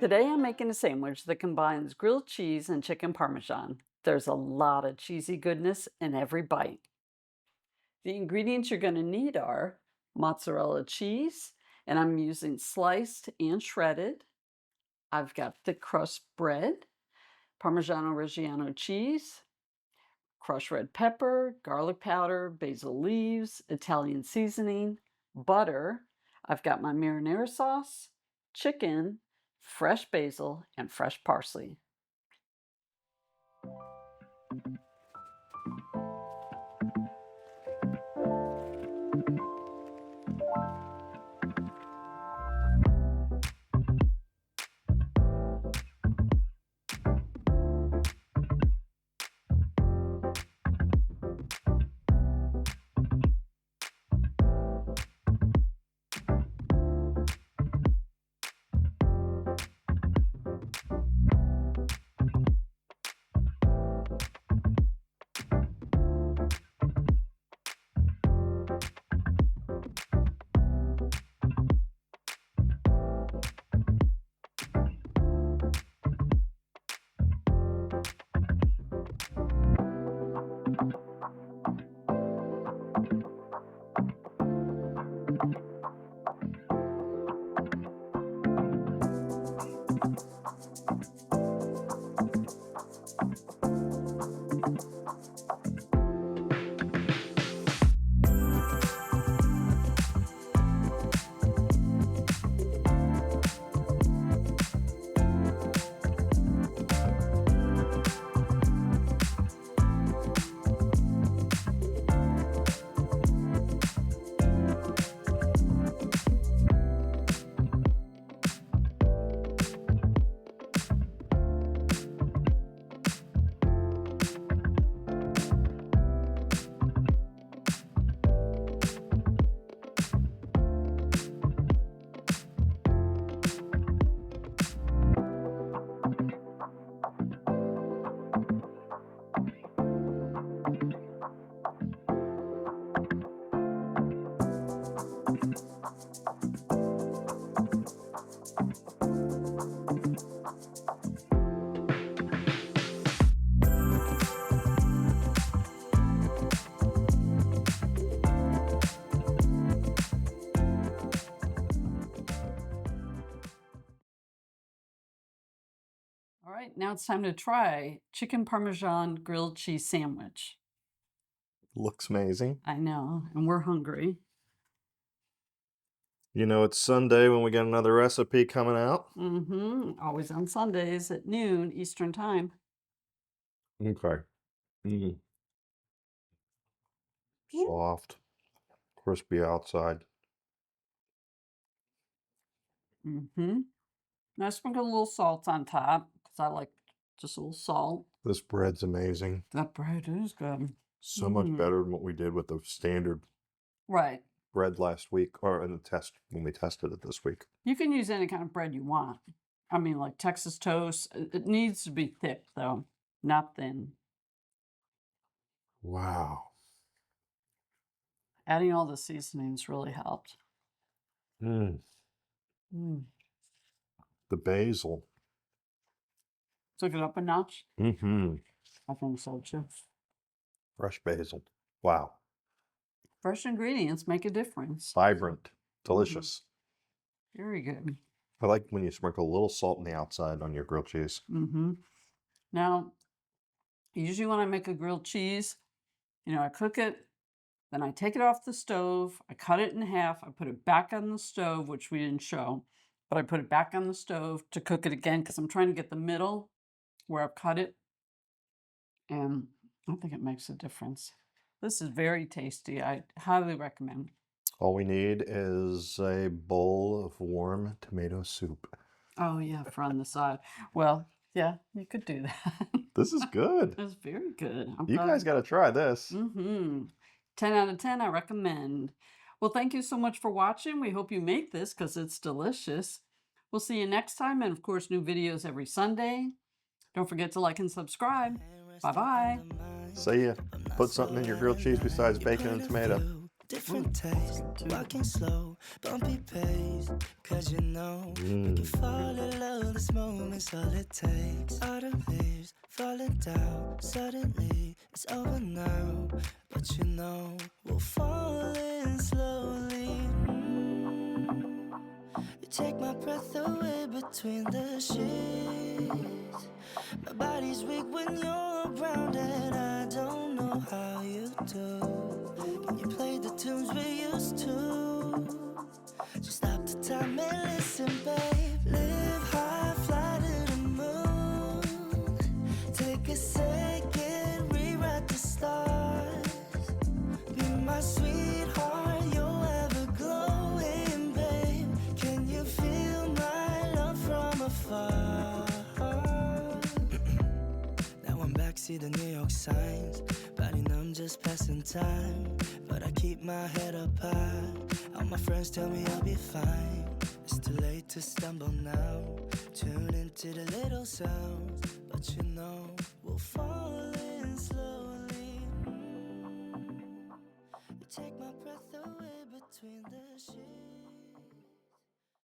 Today I'm making a sandwich that combines grilled cheese and chicken parmesan. There's a lot of cheesy goodness in every bite. The ingredients you're going to need are mozzarella cheese, and I'm using sliced and shredded. I've got thick crust bread, Parmigiano Reggiano cheese, crushed red pepper, garlic powder, basil leaves, Italian seasoning, butter. I've got my marinara sauce, chicken, fresh basil, and fresh parsley. All right, now it's time to try chicken parmesan grilled cheese sandwich. Looks amazing. I know, and we're hungry. You know, it's Sunday when we got another recipe coming out. Always on Sundays at noon Eastern time. Okay. Mm. Soft, crispy outside. Now I sprinkle a little salt on top because I like just a little salt. This bread's amazing. That bread is good. So much better than what we did with the standard Right. bread last week, or in the test when we tested it this week. You can use any kind of bread you want. I mean, like Texas toast. It needs to be thick, though, not thin. Wow. Adding all the seasonings really helped. The basil. Took it up a notch? I think so, too. Fresh basil. Wow. Fresh ingredients make a difference. Vibrant. Delicious. Very good. I like when you sprinkle a little salt on the outside on your grilled cheese. Now, usually when I make a grilled cheese, I cook it, then I take it off the stove, I cut it in half, I put it back on the stove, which we didn't show, but I put it back on the stove to cook it again because I'm trying to get the middle where I've cut it, and I think it makes a difference. This is very tasty. I highly recommend. All we need is a bowl of warm tomato soup. Oh, yeah, for on the side. Well, yeah, you could do that. This is good. That's very good. You guys got to try this. 10 out of 10, I recommend. Well, thank you so much for watching. We hope you make this because it's delicious. We'll see you next time. And of course, new videos every Sunday. Don't forget to like and subscribe. Bye-bye. See ya. Put something in your grilled cheese besides bacon and tomato. Different taste, walking slow, bumpy pace. Cause you know, we can fall in love, this moment's all it takes. Autumn leaves falling down, suddenly it's over now. But you know, we'll fall in slowly. You take my breath away between the sheets. My body's weak when you're around, and I don't know how you do. Can you play the tunes we used to? Just stop the time and listen, babe. Live high, fly to the moon. Take a second, rewrite the stars. Be my sweetheart, you're ever glowing, babe. Can you feel my love from afar? Now I'm back, see the New York signs. Body numb, just passing time. But I keep my head up high. All my friends tell me I'll be fine. It's too late to stumble now. Tune into the little sounds. But you know, we'll fall in slowly. You take my breath away between the sheets.